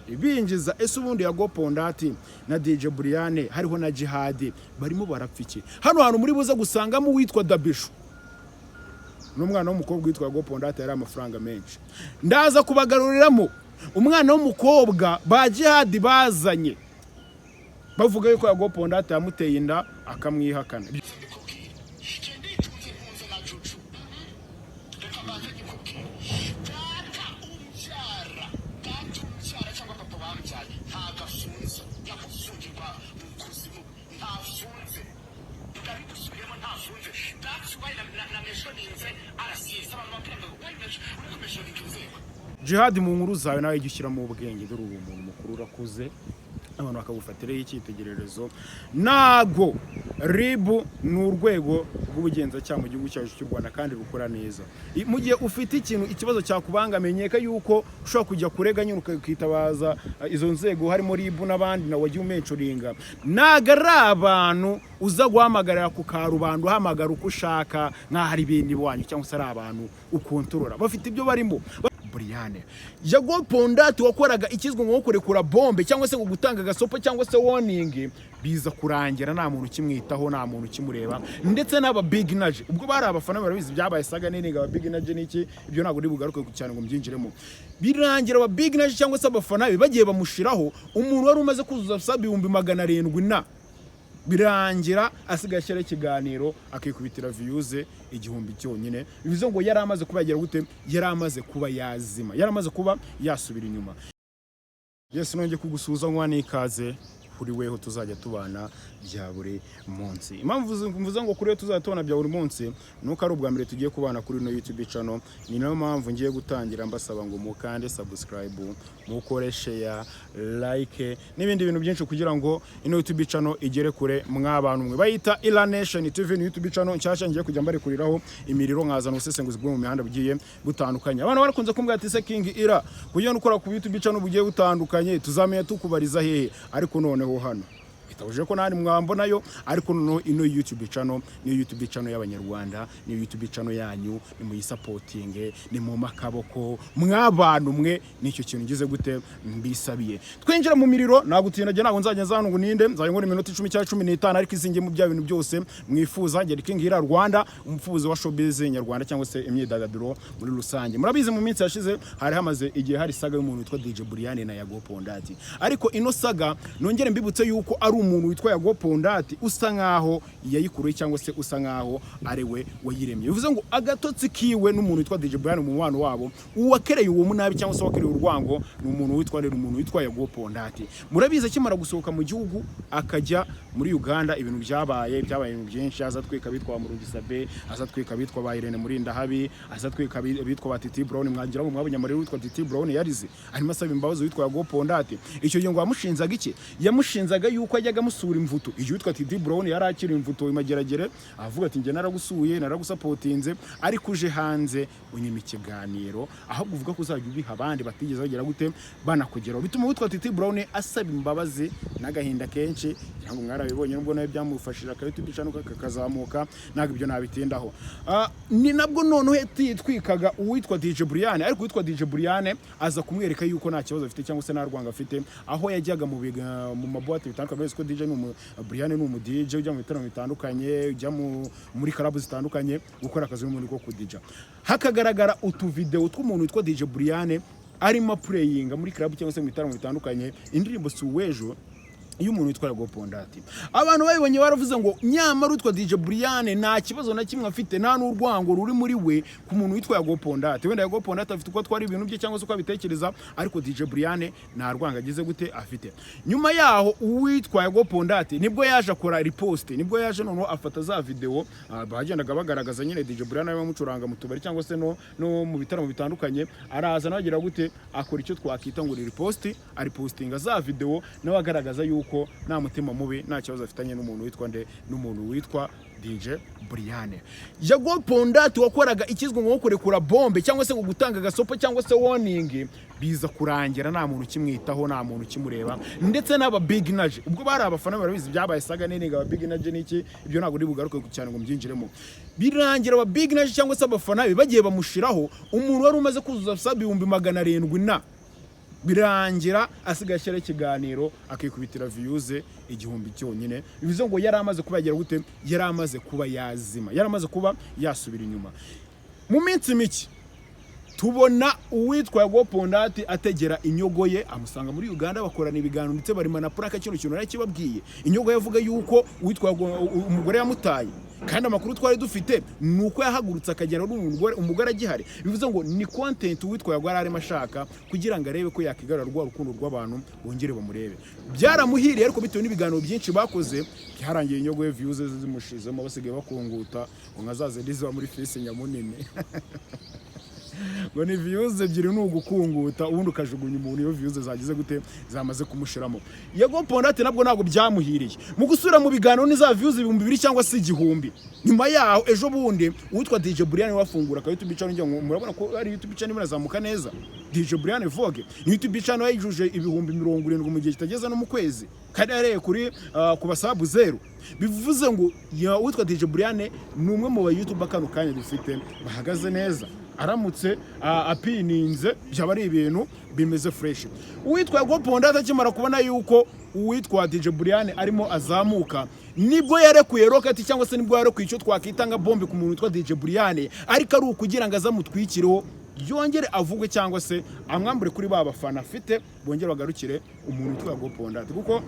ibinjiza ese ubundi ya Gopondati na DJ Brian hariho na Jihad barimo barapfiki hano hantu muri buza gusangamo witwa Dabishu n'umwana w'umukobwa witwa Gopondati yari amafaranga menshi ndaza kubagaruriramo umwana w'umukobwa ba Jihad bazanye bavuga yuko ya Gopondati yamuteye inda akamwihakana Jihad mu nkuru zawe nawe gishyira mu bwenge dore ubu umuntu mukuru urakuze abantu bakagufatiraho icyitegererezo nago ribu ni urwego rw'ubugenzacyaha mu gihugu cyacu cy'u Rwanda kandi rukora neza mu gihe ufite ikibazo cyakubangamenyeka yuko ushobora kujya kurega nyine ukitabaza izo nzego harimo ribu n'abandi na wagiye umencuringa nagara abantu uza guhamagarira ku karubanda uhamagara uko ushaka nka hari ibindi wanyu cyangwa se ari abantu ukontorora bafite ibyo barimo Brian ya Gopondati wakoraga ikizwe nko kurekura bombe cyangwa se gutanga gasopo cyangwa se warning biza kurangira nta muntu kimwitaho nta muntu kimureba ndetse n'aba big nage ubwo bari abafana barabizi byabaye saga nini aba big nage niki ibyo ntago ndi bugaruke cyane ngo mbyinjiremo birangira aba big nage cyangwa se abafana bagiye bamushiraho umuntu wari umaze kuzuza 700 na birangira asigaye ashyira ikiganiro akikubitira views igihumbi cyonyine bivuze ngo yari amaze kuba yagira gute yari amaze kuba yazima yari amaze kuba yasubira inyuma Yesu nonge kugusuza nkwane ikaze kuri weho tuzajya tubana bya buri munsi impamvu mvuze ngo kuri weho tuzatubana bya buri munsi nuko ari ubwa mbere tugiye kubana kuri no YouTube channel ni nayo mpamvu ngiye gutangira mbasaba ngo mukande subscribe mukore share like n'ibindi bintu byinshi kugira ngo ino YouTube channel igere kure mw'abantu mwe bayita Ila Nation TV ni YouTube channel nshyashya ngiye kujya mbare kuriraho imiriro nkazana usesenguzi bwo mu mihanda bugiye butandukanye abantu barakunze kumbwira ati se King Ira kugira ngo ukora ku YouTube channel bugiye butandukanye tuzamenya tukubariza hehe ariko none hano itabuje ko nani mwambonayo ariko no ino YouTube channel ni YouTube channel y'abanyarwanda ni YouTube channel yanyu ni mu supporting ni mu makaboko mw'abantu mwe nicyo kintu ngize gute mbisabiye twinjira mu miriro nagutina je nago nzajya nzana ngo ninde nzaye ngo iminota 10 cyangwa 15 ariko izinge mu bya bintu byose mwifuza ngeri King Ira Rwanda umufuzi wa showbiz nyarwanda cyangwa se imyidagaduro muri rusange murabizi mu minsi yashize hari hamaze igihe hari saga y'umuntu witwa DJ Brian na ya Gopondati ariko ino saga nongere mbibutse yuko ari umuntu witwa ya Gopondati usa nkaho yayikuruye cyangwa se usa nkaho arewe wayiremye bivuze ngo agatotsi kiwe n'umuntu witwa DJ Brian mu mubano wabo uwakereye uwo munabi cyangwa se wakereye urwango ni umuntu witwa ya Gopondati murabize kimara gusohoka mu gihugu akajya muri Uganda ibintu byabaye ibintu byinshi azatwika bitwa mu Rugisabe azatwika bitwa ba Irene Murinda habi azatwika bitwa ba Titi Brown mwagira ngo mwabanya muri witwa Titi Brown yarize arimo asaba imbabazi witwa ya Gopondati icyo gihe ngo amushinzaga iki yamushinzaga yuko ajyaga musura imvuto iyo witwa Titi Brown yari akiri imvuto imageragere avuga ati nge naragusuye naragusapotinze ariko uje hanze unyima ikiganiro ahubwo uvuga ko uzajya ubiha abandi batigeze bagera gute banakugeraho bituma witwa Titi Brown asaba imbabazi n'agahinda kenshi cyangwa mwarabibonye nubwo nawe byamufashira YouTube channel kakazamuka naga ibyo nabitindaho ni nabwo none twikaga uwitwa DJ Brian ariko witwa DJ Brian aza kumwereka yuko nta kibazo afite cyangwa se nta rwanga afite aho yajyaga mu maboate bitandukanye ko DJ Brian ni umu DJ ujya mu bitaramo bitandukanye ujya muri club zitandukanye gukora akazi n'umuntu ko kudija hakagaragara utu video tw'umuntu witwa DJ Brian arimo playing muri club cyangwa se mu bitaramo bitandukanye indirimbo Suwejo iyo umuntu witwa Gopondati abantu bayibonye baravuze ngo nyamara witwa DJ Brian nta kibazo na kimwe afite nta n'urwango ruri muri we ku muntu witwa Gopondati wenda Gopondati afite uko twari ibintu bye cyangwa se uko abitekereza ariko DJ Brian nta rwanga agize gute afite nyuma yaho uwitwa Gopondati nibwo yaje akora repost nibwo yaje none afata za video bagendaga bagaragaza nyine DJ Brian ayo mucuranga mu tubari cyangwa se no mu bitaramo bitandukanye araza nagira gute akora icyo twakita ngo repost ari postinga za video nawe agaragaza yuko nta mutima mubi nta kibazo afitanye n'umuntu witwa n'umuntu witwa DJ Brian ya Gopondati wakoraga ikizwe nko kurekura bombe cyangwa se gutanga gasopo cyangwa se warning biza kurangira nta muntu kimwitaho nta muntu kimureba ndetse n'aba big nage ubwo bari abafana barabizi byabaye saga nini aba big nage niki ibyo ntago ndi bugaruke cyane ngo mbyinjiremo birangira aba big nage cyangwa se abafana bagiye bamushiraho umuntu wari umaze kuzuza 700 na birangira asigaye ashyira ikiganiro akikubitira views igihumbi cyonyine. Bivuze ngo yari amaze kuba yagera gute, yari amaze kuba yazima, yari amaze kuba yasubira inyuma. Mu minsi mike tubona uwitwa Yago Pondati ategera inyogo ye, amusanga muri Uganda bakorana ibiganiro ndetse bari manapura ka kintu nari kibabwiye. Inyogo yavuga yuko uwitwa umugore yamutaye, kandi amakuru twari dufite nuko yahagurutse akagera umugore agihari. Bivuze ngo ni content uwitwa Yago arimo ashaka kugira ngo arebe ko yakigarura rwa rukundo rw'abantu bongere bamurebe. Byaramuhiriye ariko bitewe n'ibiganiro byinshi bakoze byarangiye inyogo ye views zimushizemo, basigaye bakunguta nkazaze ndiza muri face nyamunini. Ngo ni views ebyiri n'ugukunguta ubundi ukajugunya umuntu iyo views zagize gute zamaze kumushiramo. Yago Pondati nabwo ntabwo byamuhiriye mu gusura mu biganiro ni za views 2000 cyangwa se 1000. Nyuma yaho ejo bundi uwitwa DJ Brian wafungura ka YouTube channel, ngo murabona ko ari YouTube channel imurazamuka neza. DJ Brian Vogue ni YouTube channel yayijuje ibihumbi 70 mu gihe kitageze no mu kwezi, kandi yareye kuri ku basabu 0. Bivuze ngo uwitwa DJ Brian ni umwe mu ba YouTube kano kanya dufite bahagaze neza, aramutse apininze byaba ari ibintu bimeze fresh. Uwitwa Yago Pondati akimara kubona yuko uwitwa DJ Brian arimo azamuka, nibwo yarekuye rocket cyangwa se nibwo yarekuye icyo twakitanga bombe ku muntu witwa DJ Brian, ariko ari ukugira ngo azamutwikireho yongere avugwe cyangwa se amwambure kuri ba bafana afite bongere bagarukire umuntu witwa Yago Pondati, kuko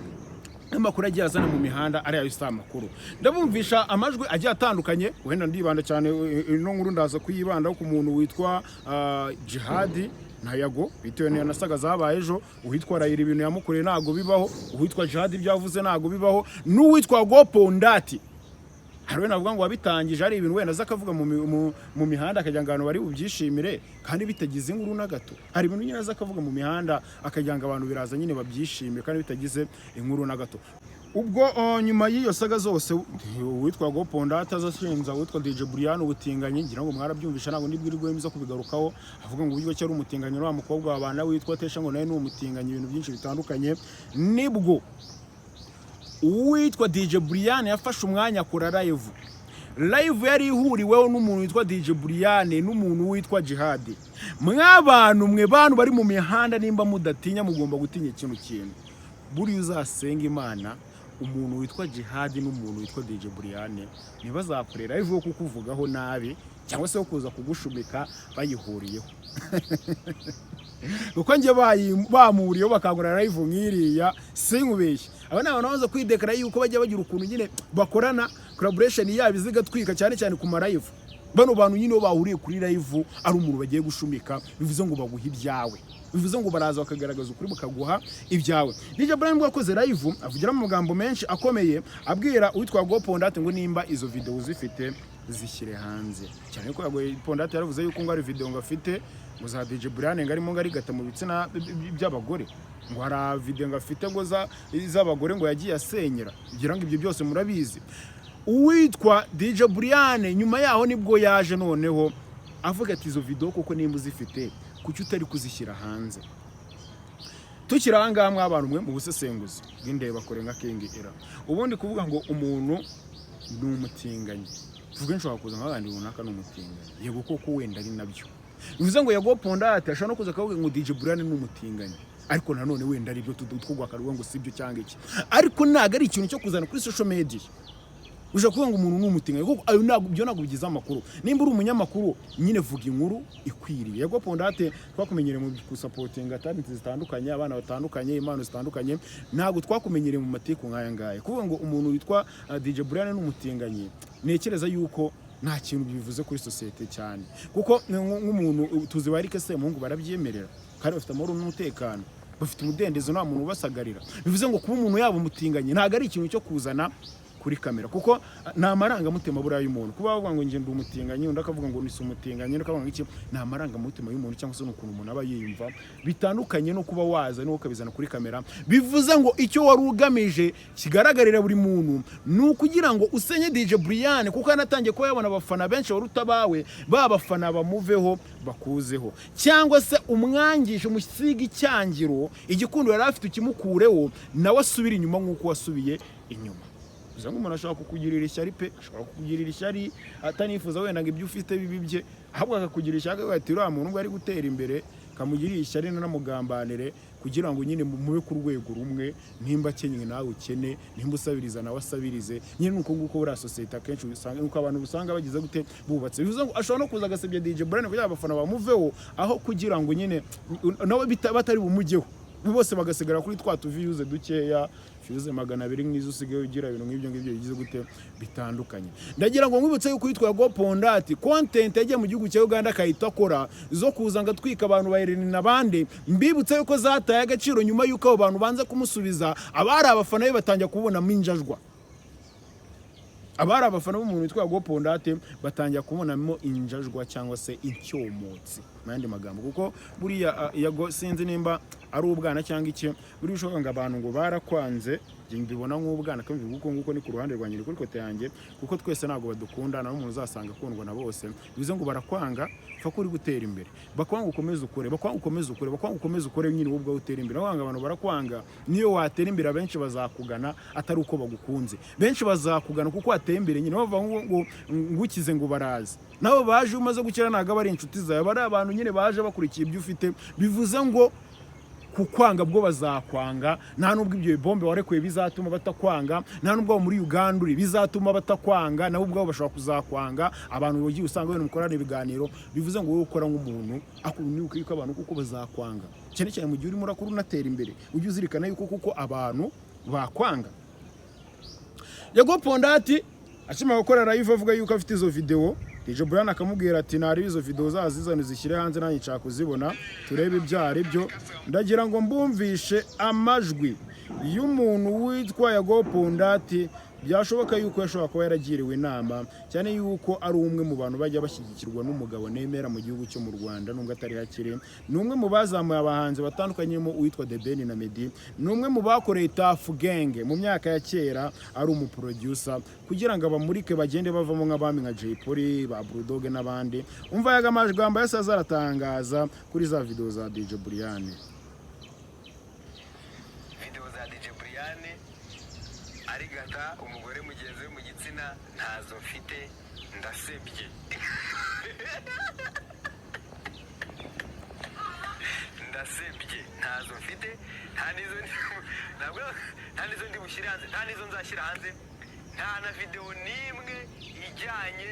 amakuru agiye azana mu mihanda ari ayo makuru. Ndabumvisha amajwi agiye atandukanye, wenda ndibanda cyane ino nkuru ndaza kuyibandaho ku muntu witwa Jihad na Yago, bitewe niyo nasaga zabaye ejo. Uwitwa Rayira ibintu yamukoreye ntago bibaho, uwitwa Jihad ibyavuze ntago bibaho, n'uwitwa Yago Pondati hariwe navuga ngo wabitangije ari ibintu wenda zakavuga mu mihanda akajya ngo abantu bari ubyishimire kandi bitagize inkuru na gato. Hari ibintu nyine zakavuga mu mihanda akajya ngo abantu biraza nyine babyishimire kandi bitagize inkuru na gato. Ubwo nyuma y'iyo saga zose uwitwa Yago Pondati azashinza uwitwa DJ Brian ubutinganyi, ngira ngo mwarabyumvisha ntabwo ndibwirirwe imiza kubigarukaho, avuga ngo uburyo cyari umutinganyi wa mukobwa w'abana witwa Tesha, ngo nawe ni umutinganyi ibintu byinshi bitandukanye. Nibwo uwitwa DJ Brian yafashe umwanya akora live yari ihuriweho n'umuntu witwa DJ Brian n'umuntu witwa Jihad. Mwabantu mwe bantu bari mu mihanda, nimba mudatinya mugomba gutinya ikintu buri uzasenga Imana, umuntu witwa Jihad n'umuntu witwa DJ Brian ntibazakorera live yo kukuvugaho nabi cyangwa se kuza kugushumika bayihuriyeho. Uko nje bamuriyo bakagura live nkiriya sinkubeshye. Aba ni abantu baza kwidekara yuko bajya bagira ukuntu nyine bakorana collaboration yabo izigatwika cyane cyane ku ma live. Bano bantu nyine bahuriye kuri live ari umuntu bagiye gushumika, bivuze ngo baguha ibyawe, bivuze ngo baraza bakagaragaza ukuri bakaguha ibyawe. DJ Brian bwakoze live avugira mu magambo menshi akomeye abwira uwitwa Yago Pondati ngo nimba izo video zifite zishyire hanze, cyane ko Yago Pondati yaravuze yuko ngo ari video ngo afite ngo za DJ Brian ngo arimo ngari gata mu bitsina by'abagore, ngo hari video ngo afite ngo z'abagore ngo yagiye asenyera, kugira ngo ibyo byose murabizi. Uwitwa DJ Brian nyuma yaho nibwo yaje noneho avuga ati izo video koko nimba uzifite kuki utari kuzishyira hanze. Tukiranga abantu mwe mu busesenguzi bw'indeba kore nka King Era, ubundi kuvuga ngo umuntu ni umutinganyi, tuvuge nshobora kuza nk'abandi runaka n'umutinganyi, yego koko wenda ari nabyo. Bivuze ngo Yago Pondati ashaka no kuza kavuga ngo DJ Brian ni umutinganyi, ariko nanone wenda ari byo twugwakaruwa ngo sibyo cyangwa iki, ariko naga ari ikintu cyo kuzana kuri social media. Uje kuvuga ngo umuntu n'umutinganyi, kuko ayo byo ntabwo bigize amakuru. Nimba uri umunyamakuru nyine vuga inkuru ikwiriye. Yago Pondati twakumenyereye mu supporting talent zitandukanye, abana batandukanye, impano zitandukanye, ntabwo twakumenyereye mu mateko nkaya ngaya. Kuvuga ngo umuntu witwa DJ Brian n'umutinganyi, nekereza yuko nta kintu bivuze kuri societe cyane, kuko nk'umuntu tuzi barike se Mungu barabyemerera kandi bafite amahoro n'umutekano, bafite umudendezo nta muntu ubasagarira. Bivuze ngo kuba umuntu yabo umutinganyi ntabwo ari ikintu cyo kuzana kuri kamera, kuko nta marangamutima buriya y'umuntu. Kuba bavuga ngo nje ndi umutinganyi undi akavuga ngo nisi umutinganyi undi akavuga ngo iki, nta marangamutima y'umuntu cyangwa se n'ukuntu umuntu aba yiyumva bitandukanye no kuba waza no ukabizana kuri kamera. Bivuze ngo icyo wari ugamije kigaragarira buri muntu ni ukugira ngo usenye DJ Brian, kuko yanatangiye ko yabona abafana benshi waruta bawe, babafana bamuveho bakuzeho, cyangwa se umwangisha umusiga icyangiro igikundo yari afite ukimukureho nawe asubira inyuma nk'uko wasubiye inyuma. Bivuze ngo umuntu ashaka kukugirira ishyari pe, ashaka kukugirira ishyari atanifuza wenda ngo ibyo ufite bibibye, ahubwo akakugirira ishyari ati uriya muntu ngo ari gutera imbere, kamugirira ishyari n'amugambanire kugira ngo nyine mube ku rwego rumwe, nimba akenywe nawe ukene, nimba usabiriza nawe asabirize. Nyine nuko nguko buri society akenshi usanga nuko abantu usanga bagize gute bubatse. Bivuze ngo ashobora no kuza agasebya DJ Brian kugira abafana bamuveho, aho kugira ngo nyine nawe batari bumujyeho, bose bagasigara kuri twa views dukeya, views 200 nk'izo usigaye ugira ibintu nk'ibyo bigize gute bitandukanye. Ndagira ngo mwibutse yuko yitwa Yago Pondati content yagiye mu gihugu cya Uganda akahita akora zo kuzanga twika abantu ba Irene nabande, mbibutse yuko zataye agaciro nyuma yuko abo bantu banza kumusubiza, abari abafana be batangira kubona minjajwa. Abari abafana b'umuntu witwa Yago Pondati batangira kubonamo injajwa cyangwa se incyomotsi mandi magambo, kuko buriya Yago sinzi nimba ari ubwana cyangwa iki, buri bishoboka ngo abantu ngo barakwanze, mbibona nk'ubwana kandi bivuga nguko ni ku ruhande rwanjye kuri kote yanjye, kuko twese ntago badukunda, na umuntu uzasanga akundwa na bose. Bivuze ngo barakwanga fa kuri gutera imbere, bakwanga ukomeza ukore, bakwanga ukomeza ukore nyine ubwo utera imbere. Abanga abantu barakwanga, niyo watera imbere benshi bazakugana atari uko bagukunze, benshi bazakugana kuko wateye imbere nyine bava ngo ngukize ngo barazi, nabo baje umaze gukira naga bari inshuti zawe, bari abantu nyine baje bakurikiye ibyo ufite. Bivuze ngo kukwanga bwo bazakwanga, nta nubwo ibyo bombe warekuye bizatuma batakwanga, nta nubwo muri Uganda uri bizatuma batakwanga, nabo ubwo bashobora kuzakwanga. Abantu bogiye usanga bene mukorana ibiganiro, bivuze ngo wowe ukora nk'umuntu akuniuka yuko abantu kuko bazakwanga, cyane cyane mu gihe urimo urakura unatera imbere, ujye uzirikana yuko kuko abantu bakwanga. Yago Pondati ashima gukora live avuga yuko afite izo video, DJ Brian akamubwira ati nari izo video zazizana zishyire hanze nanjye nshaka kuzibona turebe ibyari byo. Ndagira ngo mbumvishe amajwi y'umuntu witwa Yago Pondati, byashoboka yuko yashobora kuba yaragiriwe inama, cyane yuko ari umwe mu bantu bajya bashyigikirwa n'umugabo nemera mu gihugu cyo mu Rwanda nubwo atari hakiri. Ni umwe mu bazamuye abahanzi batandukanyemo uwitwa The Ben na Meddy, ni umwe mu bakoreye Tough Gang mu myaka ya kera, ari umuproducer kugira ngo abamurike bagende bavamo nk'abami nka Jay Polly, ba Bulldog n'abandi. Umva yaga amajambo yasaza aratangaza kuri za video za DJ Brian. Arigata umugore mugenzi we mu gitsina ntazo mfite ndasebye. Ndasebye ntazo mfite, nta nizo ndi bushyira hanze, nta nizo nzashyira hanze, nta na video nimwe ijyanye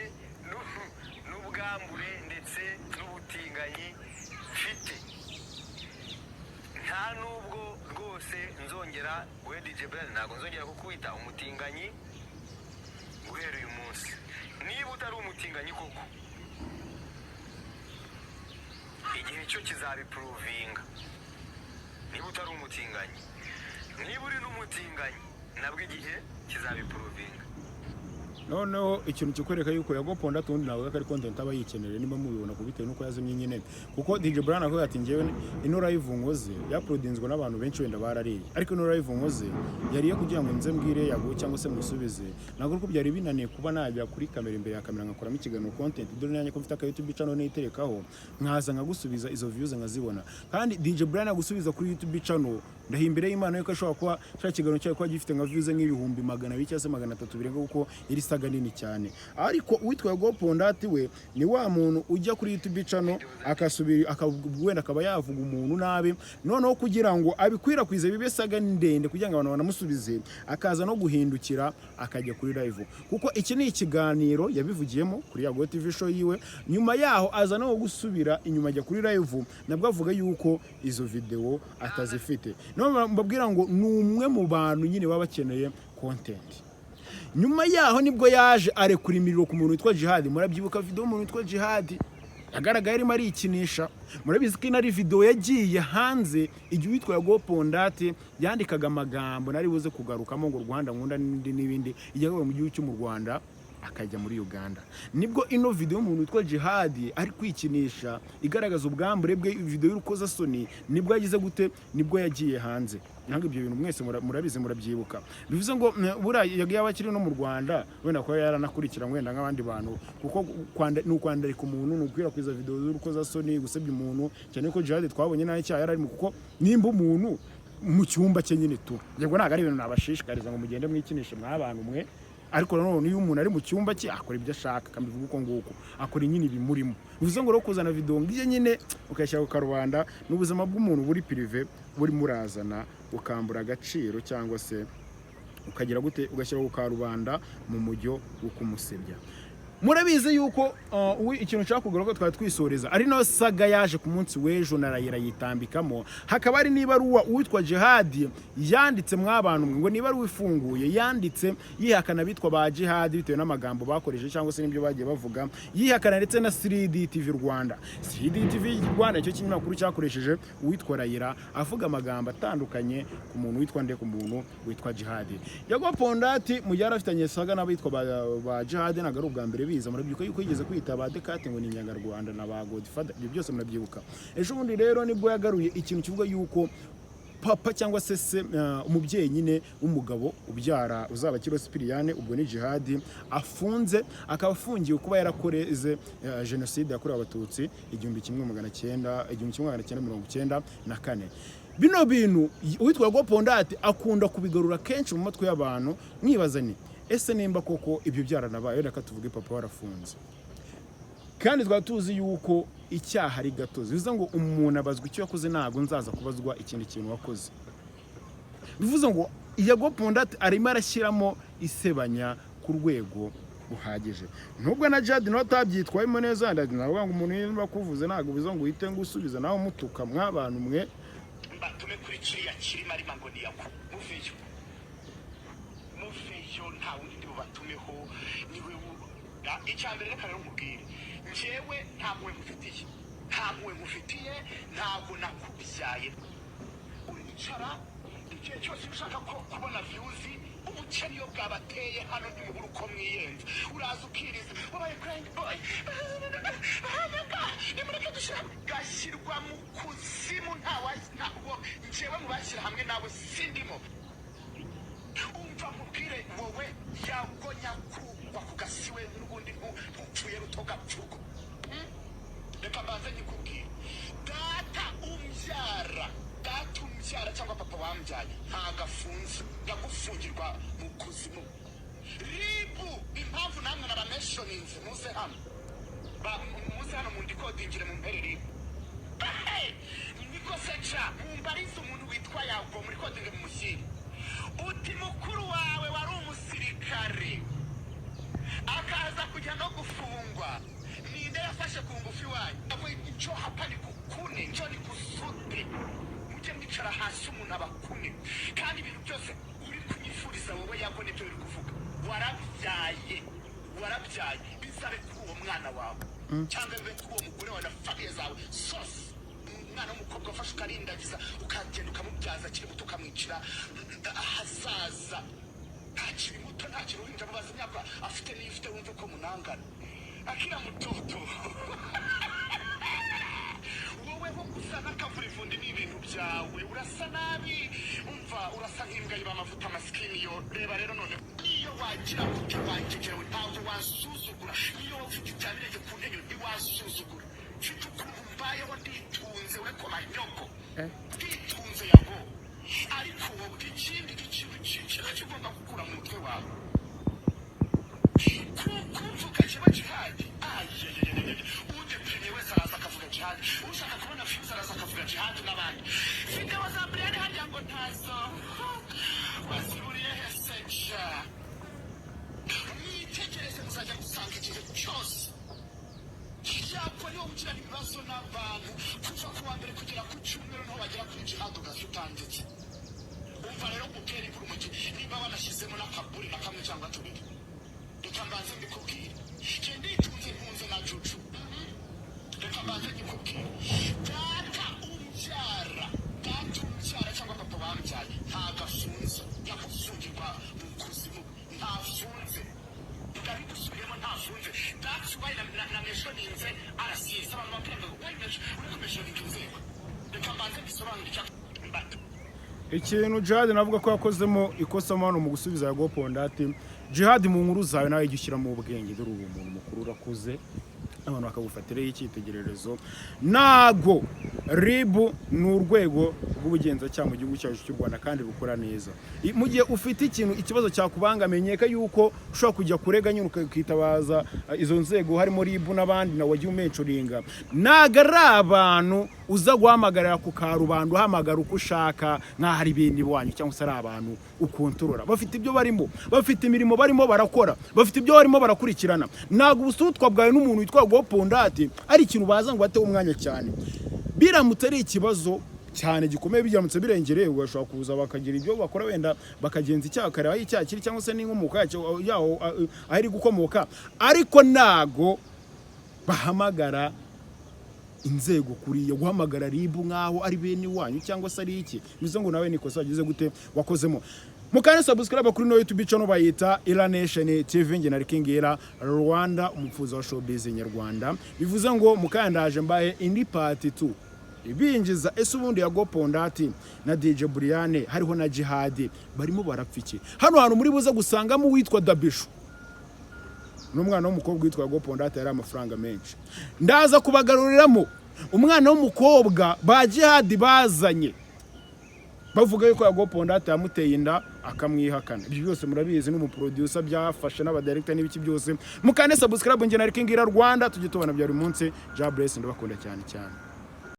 n'ubwambure ndetse n'ubutinganyi mfite. Nta nubwo rwose nzongera we DJ Brian, ntabwo nzongera kukwita umutinganyi guhera uyu munsi. Niba utari umutinganyi koko, igihe cyo kizabiprovinga. Niba utari umutinganyi, niba uri n'umutinganyi, nabwo igihe kizabiprovinga. Noneho ikintu cyokwereka yuko Yago Pondati undi nawe akari content aba yikenere, niba mubibona kubitewe nuko yazimye nyine, kuko DJ Brian avuga ati ngewe ino live nkoze yaprodinzwe n'abantu benshi wenda barariye, ariko ino live nkoze yari yo kugira ngo nze mbwire Yago cyangwa se musubize. Ntabwo ko byari binaniye kuba najya kuri kamera, imbere ya kamera ngakoramo ikiganiro content, dore nanye ko mfite aka YouTube channel niterekaho, nkaza ngagusubiza izo views nkazibona. Kandi DJ Brian agusubiza kuri YouTube channel, ndahimbere y'Imana yuko ashobora kuba cya kiganiro cyawe kwa gifite nka views nk'ibihumbi 200 cyangwa se 300 birenga, kuko iri saga nini cyane. Ariko uwitwa Yago Pondati we ni wa muntu ujya kuri YouTube channel akasubira akabwenda akaba yavuga umuntu nabi, noneho kugira ngo abikwirakwize bibe saga ndende kugira ngo abantu banamusubize, akaza no guhindukira akajya kuri live, kuko iki ni ikiganiro yabivugiyemo kuri Yago TV show yiwe. Nyuma yaho aza no gusubira inyuma ajya kuri live, nabwo avuga yuko izo video atazifite. No mbabwira ngo ni umwe mu bantu nyine baba bakeneye content. Nyuma yaho nibwo yaje arekura imiriro ku muntu witwa Jihad. Murabyibuka video umuntu witwa Jihad agaragaye arimo arikinisha, murabizi ko inari video yagiye hanze igihe witwa Yago Pondati yandikaga amagambo nari buze kugarukamo ngo Rwanda nkunda n'ibindi, igihe mu gihugu cyo mu Rwanda akajya muri Uganda. Nibwo ino video y'umuntu witwa Jihad ari kwikinisha igaragaza ubwambure bwe, video y'urukoza soni, nibwo yagize gute, nibwo yagiye hanze. Ntabwo ibyo bintu mwese murabizi murabyibuka. Bivuze ngo bura yagiye abakiri no mu Rwanda wenda ko yaranakurikira wenda nk'abandi bantu, kuko n'ukwandarika umuntu n'ukwirakwiza video y'urukoza soni, gusebya umuntu, cyane ko Jihad twabonye nayo cyaha yararimo, kuko nimba umuntu mu cyumba cye nyine tu, yego ntabwo ari ibintu nabashishikariza ngo mugende mwikinishe mw'abantu mwe, ariko nanone iyo umuntu ari mu cyumba cye akora ibyo ashaka kambivuga uko nguko, akora nyine ibimurimo. Bivuze ngo kuzana video ngiye nyine ukayashyira ku karubanda, n'ubuzima bw'umuntu buri prive buri murazana ukambura agaciro cyangwa se ukagira gute ugashyira ku karubanda mu mujyo wo kumusebya. Murabizi yuko ikintu cyakugura ko twari twisoreza ari no saga yaje ku munsi w'ejo narayira yitambikamo, hakaba ari nibaruwa uwitwa Jihad yanditse mw'abantu ngo niba ari wifunguye yanditse yihakana bitwa ba Jihad bitewe n'amagambo bakoresheje cyangwa se n'ibyo bagiye bavuga, yihakana ndetse na 3D TV Rwanda. 3D TV Rwanda cyo kinyamakuru cyakoresheje uwitwa Rayira avuga amagambo atandukanye ku muntu witwa nde ku muntu witwa Jihad. Yago Pondati mu yari afitanye saga n'abitwa ba Jihad nagaru bwa mbere biza murabyuka yuko yigeze kwita ba Dekate ngo ni Nyangarwanda na ba Godfather, ibyo byose murabyibuka. Ejo bundi rero nibwo yagaruye ikintu kivuga yuko papa cyangwa se umubyeyi nyine w'umugabo ubyara uzaba Kiro Sipiriyane ubwo ni Jihad afunze, akaba afungiwe kuba yarakoreze genocide yakorewe abatutsi 1994. Bino bintu uwitwa Yago Pondati akunda kubigarura kenshi mu matwe y'abantu, mwibaza ni ese nimba koko ibyo byaranabaye reka tuvuge papa warafunze. Kandi twatuzi yuko icyaha ari gatozi, bivuze ngo umuntu abazwa icyo yakoze ntabwo nzaza kubazwa ikindi kintu wakoze. Bivuze ngo Yago Pondati arimo arashyiramo isebanya ku rwego buhagije. Nubwo na Jihad no tabyitwayemo neza, ndavuga ngo umuntu yimba kuvuze ntabwo bizo ngo uhite ngusubiza naho mutuka mw'abantu mwe mbatume kuri kiriya kirima ari mango ni yaku muveyo nta wundi ndi bubatumeho niwe icyambere reka rero mubwire njyewe ntabwo mufitiye ntabwo nakubyaye uricara igihe cyose ushaka ko kubona views ubukene iyo bwabateye hano ntibura uko mwiyenza uraza ukiriza wabaye crying boy nimureke dushyira gashyirwa mu kuzimu ntabwo njyewe mubashyira hamwe nawe sindimo. Umva mubwire wowe Yago nyakubwa kugasiwe n'ubundi mpfuye rutogapfuko. Reka mbanze nyikubwire data umbyara cyangwa papa wambyaye ntagafunze yagufungirwa mu kuzimu. Ribu impamvu namwe nabameshoninze muze hano mu ndikodingire mu mpere ribu niko seca mumbarize umuntu witwa Yago muri kodinge mu mushyiri uti mukuru wawe wari umusirikare akaza kujya no gufungwa ninde yafashe ku ngufi wanyu abo icyo hapani kukune icyo ni kusute mujye mwicara hasi umuntu abakune kandi ibintu byose uri kunyifuriza wowe Yago nibyo uri kuvuga warabyaye bizabe kuri uwo mwana wawe cyangwa bibe kuri uwo mugore wawe na famiye zawe sose umwana w'umukobwa wafashe ukarindagiza ukagenda ukamubyaza akiri muto ukamwicira ahazaza ntakiri muto ntakiri uruhinja mubaza imyaka afite n'iyo ufite wumve ko munangana akira mutoto wowe ho gusa n'akavurivundi n'ibintu byawe urasa nabi umva urasa nk'imbwa yiba amavuta masikini yo reba rero none niyo wagira gutyo wanjyegerewe ntabwo wasuzugura niyo ufite ibyabirenge ku ntege ntiwasuzugura mfite ukuntu mbayeho nditunze we ko manyoko nditunze Yago ariko wowe ikindi kintu cyiciro kigomba gukura mu mutwe wawe kumvuga kiba Jihad uje pene wese araza akavuga Jihad ushaka kubona films araza akavuga Jihad n'abandi video za Brian handi ngo ntazo wasiburiye hesecha mwitegereze muzajya gusanga igihe cyose Yago niwo ugira ibibazo n'abantu kuva ku wa mbere kugera ku cyumweru niho bagera kuri Jihad ugasutangitse. Umva rero gutera inkuru mu gihe niba banashyizemo n'akaburi na kamwe cyangwa tubiri reka mbanze mbikubwire genda itunze impunze na juju reka mbanze mbikubwire data umbyara cyangwa papa bambyaye ntagafunze yakufungirwa mu kuzimu ntafunze ndabigusubiyemo ntafunze that's why na meshoninze arasiza abantu bakunda ngo uri meshoninga inzego reka mbanze mbisobanure icyo ikintu Jihad navuga ko yakozemo ikosa mano mu gusubiza Yago Pondati. Jihad mu nkuru zawe nawe ijyushyira mu bwenge dore ubu umuntu mukuru urakuze abantu bakagufatira icyitegererezo. Nago ribu ni urwego rw'ubugenzacyaha mu gihugu cyacu cy'u Rwanda kandi rukora neza. Mu gihe ufite ikibazo cyakubangamenyeka yuko ushobora kujya kurega nyine ukitabaza izo nzego harimo ribu n'abandi na wagiye umencuringa. Naga ari abantu uza guhamagarira ku karubanda uhamagara uko ushaka nk'aho ari bene iwanyu cyangwa se ari abantu ukontorora. Bafite ibyo barimo, bafite imirimo barimo barakora, bafite ibyo barimo barakurikirana. Ntabwo ubusutwa bwawe n'umuntu witwa Gopondati ari ikintu baza ngo bateho umwanya cyane. Biramutse ari ikibazo cyane gikomeye, biramutse birengereye, ugashobora kuza bakagira ibyo bakora, wenda bakagenza icyaha kareba icyaha kiri cyangwa se n'inkomoka yaho ari gukomoka, ariko nago bahamagara inzego kuriye, guhamagara ribu nkaho ari bene wanyu cyangwa se ari iki. Bizo ngo nawe nikosa wagize gute wakozemo. Mukane subscribe kuri no YouTube channel bayita Ira Nation TV, nge na King Ira Rwanda, umupfuza wa showbiz nyarwanda. Bivuze ngo mukandaje mbaye indi part 2 ibinjiza ese ubundi ya Gopondati na DJ Brian hariho na Jihad barimo barapfiki. Hano hantu muri buza gusangamo witwa Dabishu n'umwana w'umukobwa witwa Gopondati yari amafaranga menshi. Ndaza kubagaruriramo umwana w'umukobwa ba Jihad bazanye bavuga yuko ya Gopondati yamuteye inda akamwihakana. Ibyo byose murabizi n'umuproducer byafashe n'abadirector n'ibiki byose. Mukane subscribe nge na King Ira Rwanda, tujye tubana bya buri munsi. Ja bless, ndabakunda cyane cyane.